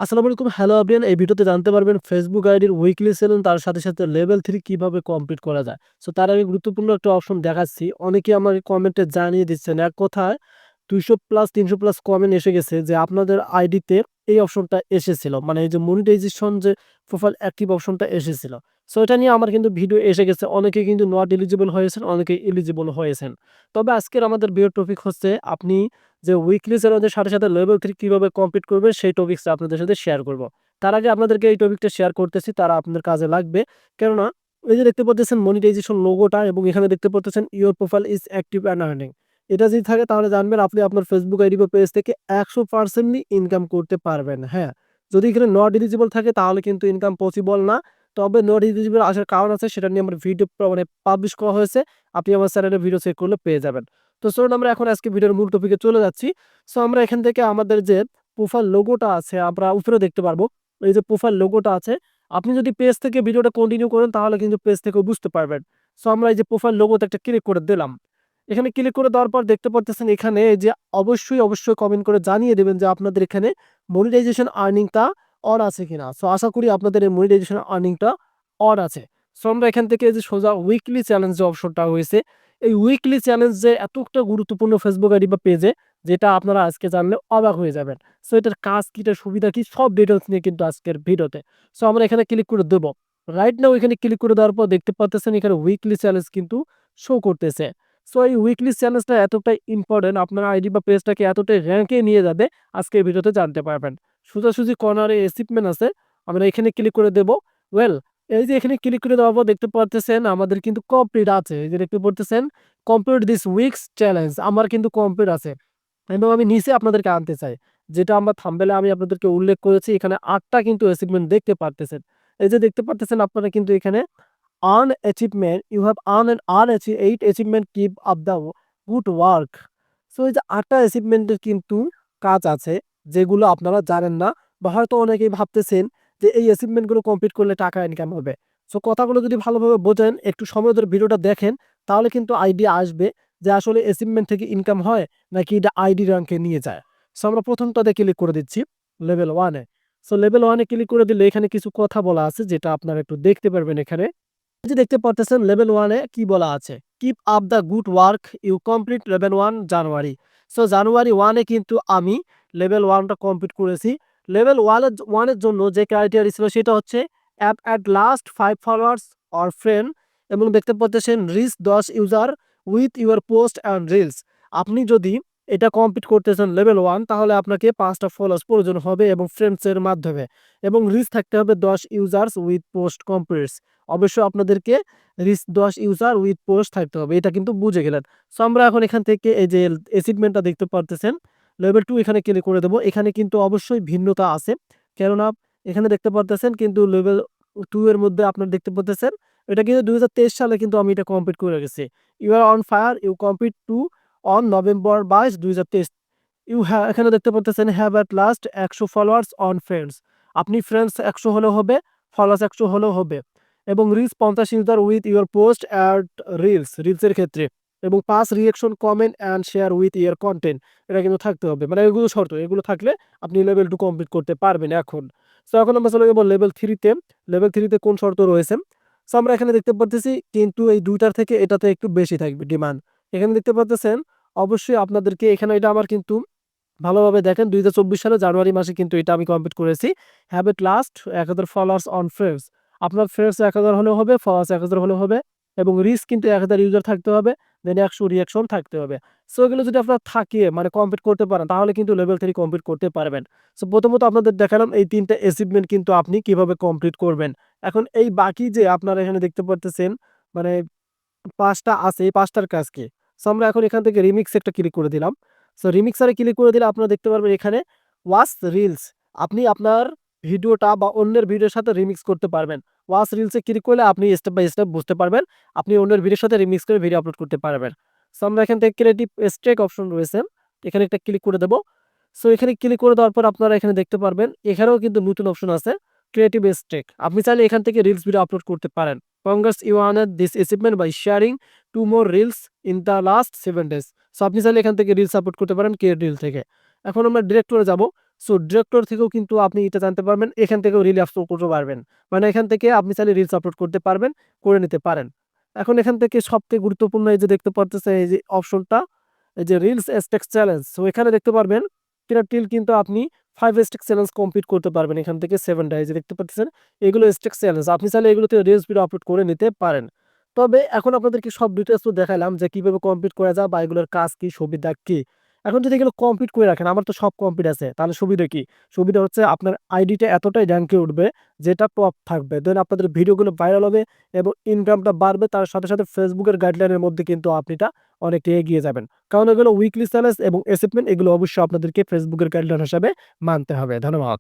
আসসালামু আলাইকুম। Hello everyone. এই ভিডিওতে জানতে পারবেন ফেসবুক আইডির উইকলি সেলুন তার সাথে লেভেল 3 কিভাবে কমপ্লিট করা যায়। সো তার আগে গুরুত্বপূর্ণ একটা অপশন দেখাচ্ছি। অনেকেই আমাকে কমেন্টে জানিয়ে দিচ্ছেন। এক কথায় 200 প্লাস 300 প্লাস কমেন্ট এসে গেছে যে আপনাদের আইডিতে এই অপশনটা এসেছিল। মানে এই যে মনিটাইজেশন যে প্রোফাইল অ্যাক্টিভ অপশনটা এসেছিল। সো এটা নিয়ে আমার কিন্তু ভিডিও এসে গেছে। অনেকেই কিন্তু নট এলিজিবল হয়েছেন, অনেকেই এলিজিবল হয়েছেন। তবে আজকের আমাদের ভিডিওর টপিক হচ্ছে আপনি যে উইকলি চ্যালেঞ্জের সাথে লেভেল 3 কিভাবে কমপ্লিট করবেন সেই টপিকসটা আপনাদের সাথে শেয়ার করব। তার আগে আপনাদেরকে এই টপিকটা শেয়ার করতেছি, তারা আপনাদের কাজে লাগবে। কেননা এই যে দেখতে পাচ্ছেন মনিটাইজেশন লোগোটা এবং এখানে দেখতে পাচ্ছেন your profile is active and earning. এটা যদি থাকে তাহলে জানবেন আপনি আপনার ফেসবুক আইডি বা পেজ থেকে 100% ইনকাম করতে পারবেন। হ্যাঁ, যদি এখানে নট এলিজিবল থাকে তাহলে কিন্তু ইনকাম পসিবল না। তবে নট এলিজিবল আসার কারণ আছে, সেটা নিয়ে আমার ভিডিও মানে পাবলিশ করা হয়েছে। আপনি আমার চ্যানেলে ভিডিও চেক করলে পেয়ে যাবেন। তো চলুন আমরা এখন আজকে ভিডিওর মূল টপিকে চলে যাচ্ছি। সো আমরা এখান থেকে আমাদের যে প্রোফাইল লোগোটা আছে আমরা উপরে দেখতে পারবো। এই যে প্রোফাইল লোগোটা আছে, আপনি যদি পেজ থেকে ভিডিওটা কন্টিনিউ করেন তাহলে কিন্তু পেজ থেকেও বুঝতে পারবেন। সো আমরা এই যে প্রোফাইল লোগোতে একটা ক্লিক করে দিলাম। এখানে ক্লিক করে দেওয়ার পর দেখতে পারতেছেন এখানে এই যে অবশ্যই কমেন্ট করে জানিয়ে দেবেন যে আপনাদের এখানে মনিটাইজেশন আর্নিংটা অন আছে কিনা। সো আশা করি আপনাদের এই মনিটাইজেশন আর্নিংটা অন আছে। সো আমরা এখান থেকে যে সোজা উইকলি চ্যালেঞ্জ যে অপশনটা হয়েছে, এই উইকলি চ্যালেঞ্জ যে এতটা গুরুত্বপূর্ণ ফেসবুক আইডি বা পেজে, যেটা আপনারা আজকে জানলে অবাক হয়ে যাবেন। সো এটার কাজ কি, এটার সুবিধা কি, সব ডিটেইলস নিয়ে কিন্তু আজকের ভিডিওতে। সো আমরা এখানে ক্লিক করে দেব। রাইট নাও এখানে ক্লিক করে দেওয়ার পর দেখতে পাচ্ছেন এখানে উইকলি চ্যালেঞ্জ কিন্তু শো করতেছে। সো এই উইকলি চ্যালেঞ্জটা এতটাই ইম্পর্টেন্ট, আপনার আইডি বা পেজটাকে এতটাই র্যাঙ্কে নিয়ে যাবে, আজকের ভিডিওতে জানতে পারবেন। সোজাসুজি কর্নারে অ্যাচিভমেন্ট আছে, আমরা এখানে ক্লিক করে দেব। ওয়েল, এই যে এখানে ক্লিক করে দেওয়ার পর দেখতে পারতেছেন আমাদের কিন্তু কমপ্লিট আছে। এই যে দেখতে পারতেছেন কমপ্লিট দিস উইকস চ্যালেঞ্জ, আমার কিন্তু কমপ্লিট আছে। এবং আমি নিচে আপনাদেরকে আনতে চাই, যেটা আমার থাম্বনেলে আমি আপনাদেরকে উল্লেখ করেছি, এখানে ৮ টা কিন্তু অ্যাচিভমেন্ট দেখতে পারতেছেন। এই যে দেখতে পারতেছেন আপনারা কিন্তু এখানে earn achievement, you have earn and earn 8 achievement, keep up the good work. So এই যে ৮ টা অ্যাচিভমেন্টের কিন্তু কাজ আছে, যেগুলো আপনারা জানেন না, বা হয়তো অনেকেই ভাবতেছেন যে এই অ্যাচিভমেন্টগুলো কমপ্লিট করলে টাকা ইনকাম হবে। সো কথাগুলো যদি ভালোভাবে বোঝেন, একটু সময় ধরে ভিডিওটা দেখেন, তাহলে কিন্তু আইডিয়া আসবে যে আসলে অ্যাচিভমেন্ট থেকে ইনকাম হয় নাকি এটা আইডি র্যাঙ্কে নিয়ে যায়। সো আমরা প্রথমটাতে ক্লিক করে দিচ্ছি, লেভেল 1 এ। সো লেভেল 1 এ ক্লিক করে দিলে এখানে কিছু কথা বলা আছে, যেটা আপনারা একটু দেখতে পারবেন এখানে। এই যে দেখতে পারতেছেন লেভেল 1 এ কি বলা আছে, keep up the good work, you complete level 1 January. So January 1 এ কিন্তু আমি লেভেল 1 টা কমপ্লিট করেছি। লেভেল 1 এর জন্য যে ক্রাইটেরিয়া ছিল সেটা হচ্ছে app at last 5 followers or friend, এবং দেখতে পাচ্ছেন reach 10 user with your post and reels. আপনি যদি এটা কমপ্লিট করতেছেন লেভেল 1, তাহলে আপনাকে 5 টা ফলোয়ার্স প্রয়োজন হবে এবং ফ্রেন্ডস এর মাধ্যমে, এবং রিচ থাকতে হবে 10 ইউজার্স উইথ পোস্ট কমপ্লিটস। অবশ্যই আপনাদেরকে রিচ 10 ইউজার উইথ পোস্ট থাকতে হবে। এটা কিন্তু বুঝে গেলেন। সো আমরা এখন এখান থেকে এই যে অ্যাচিভমেন্টটা দেখতে পারতেছেন, লেভেল 2 এখানে ক্লিক করে দেব। এখানে কিন্তু অবশ্যই ভিন্নতা আছে। কেননা এখানে দেখতে পারতেছেন কিন্তু লেভেল 2 এর মধ্যে আপনারা দেখতে পারতেছেন এটা কিন্তু 2023 সালে কিন্তু আমি এটা কমপ্লিট করে গেছি। You are on fire, you complete two on November 22, 2023। এখানে দেখতে পারতেছেন have at last 100 followers on friends. আপনি ফ্রেন্ডস 100 হলেও হবে, ফলোয়ার্স 100 হলেও হবে, এবং reach 50 user with your post add রিলসের ক্ষেত্রে, এবং 5 reaction comment and share with your content. এটা কিন্তু থাকতে হবে, মানে এগুলো শর্ত, এগুলো থাকলে আপনি লেভেল 2 কমপ্লিট করতে পারবেন এখন। সো এখন আমরা চলে যাবো লেভেল 3 তে। লেভেল 3 তে কোন শর্ত রয়েছে? সো আমরা এখানে দেখতে পারতেছি কিন্তু এই ২ টার থেকে এটাতে একটু বেশি থাকবে ডিমান্ড। এখানে দেখতে পারতেছেন অবশ্যই আপনাদেরকে এখানে, এটা আমার কিন্তু ভালোভাবে দেখেন ২০২৪ সালে জানুয়ারি মাসে কিন্তু এটা আমি কমপ্লিট করেছি। Have at last ১০০০ followers on friends. আপনার ফ্রেন্ডস ১০০০ হলেও হবে, ফলোয়ার্স ১০০০ হলেও হবে, এবং রিচ কিন্তু ১০০০ ইউজার থাকতে হবে, দেন ১০০ রিঅ্যাকশন থাকতে হবে। সো এগুলো যদি আপনার থাকে মানে কমপ্লিট করতে পারেন, তাহলে কিন্তু লেভেল 3 কমপ্লিট করতে পারবেন। সো প্রথমত আপনাদের দেখালাম এই ৩ টা অ্যাচিভমেন্ট কিন্তু আপনি কিভাবে কমপ্লিট করবেন। এখন এই বাকি যে আপনারা এখানে দেখতে পারতেছেন মানে ৫ টা আছে, এই ৫ টার কাজ কি? সো আমরা এখন এখান থেকে রিমিক্স একটা ক্লিক করে দিলাম। সো রিমিক্সারে ক্লিক করে দিলে আপনারা দেখতে পারবেন এখানে ওয়াচ রিলস। আপনি আপনার ভিডিওটা বা অন্যের ভিডিওর সাথে রিমিক্স করতে পারবেন। ওয়াচ রিলসে ক্লিক করলে আপনি স্টেপ বাই স্টেপ বুঝতে পারবেন। আপনি অন্যের ভিডিওর সাথে রিমিক্স করে ভিডিও আপলোড করতে পারবেন। সো আমরা এখান থেকে ক্রিয়েটিভ স্ট্রাইক অপশন রয়েছে। এখানে একটা ক্লিক করে দেব। সো এখানে ক্লিক করে দেওয়ার পর আপনারা এখানে দেখতে পারবেন এখানেও কিন্তু নতুন অপশন আছে, ক্রিয়েটিভ স্ট্রাইক। আপনি চাইলে এখান থেকে রিলস ভিডিও আপলোড করতে পারেন। Congrats, you honored this achievement by sharing 2 more reels in the last 7 days. So আপনি চাইলে এখান থেকে রিলস আপলোড করতে পারেন ক্রিয়েট রিল থেকে। এখন আমরা ডিরেক্ট করে যাব। সো ডিরেক্টর থেকেও কিন্তু আপনি এটা জানতে পারবেন। এখান থেকেও রিল আপলোড করতে পারবেন। মানে এখান থেকে আপনি চাইলে রিলস আপলোড করতে পারবেন, করে নিতে পারেন। এখন এখান থেকে সবথেকে গুরুত্বপূর্ণ এই যে দেখতে পারতেছেন এই যে অপশনটা, এই যে রিলস স্ট্যাক চ্যালেঞ্জ। সো এখানে দেখতে পারবেন টিল কিন্তু আপনি 5 স্ট্যাক চ্যালেঞ্জ কমপ্লিট করতে পারবেন এখান থেকে 7 টা এই যে দেখতে পাচ্ছেন এগুলো স্ট্যাক চ্যালেঞ্জ। আপনি চাইলে এগুলোতে রিলস ভিডিও আপলোড করে নিতে পারেন। তবে এখন আপনাদেরকে সব ডিটেইলস তো দেখাইলাম যে কিভাবে কমপ্লিট করা যায় বা এগুলোর কাজ কি, সুবিধা কি। এখন যদি এগুলো কমপ্লিট করে রাখেন, আমার তো সব কমপ্লিট আছে, তাহলে সুবিধা কি? সুবিধা হচ্ছে আপনার আইডিটা এতটাই র‍্যাংকে উঠবে যেটা টপ থাকবে। দেন আপনাদের ভিডিওগুলো ভাইরাল হবে এবং ইনকামটা বাড়বে। তার সাথে, সাথে ফেসবুকের গাইডলাইনের মধ্যে কিন্তু আপনিটা অনেকটা এগিয়ে যাবেন। কারণ এগুলো উইকলি চ্যালেঞ্জ এবং অ্যাচিভমেন্ট এগুলো অবশ্যই আপনাদেরকে ফেসবুকের গাইডলাইন হিসাবে মানতে হবে। ধন্যবাদ।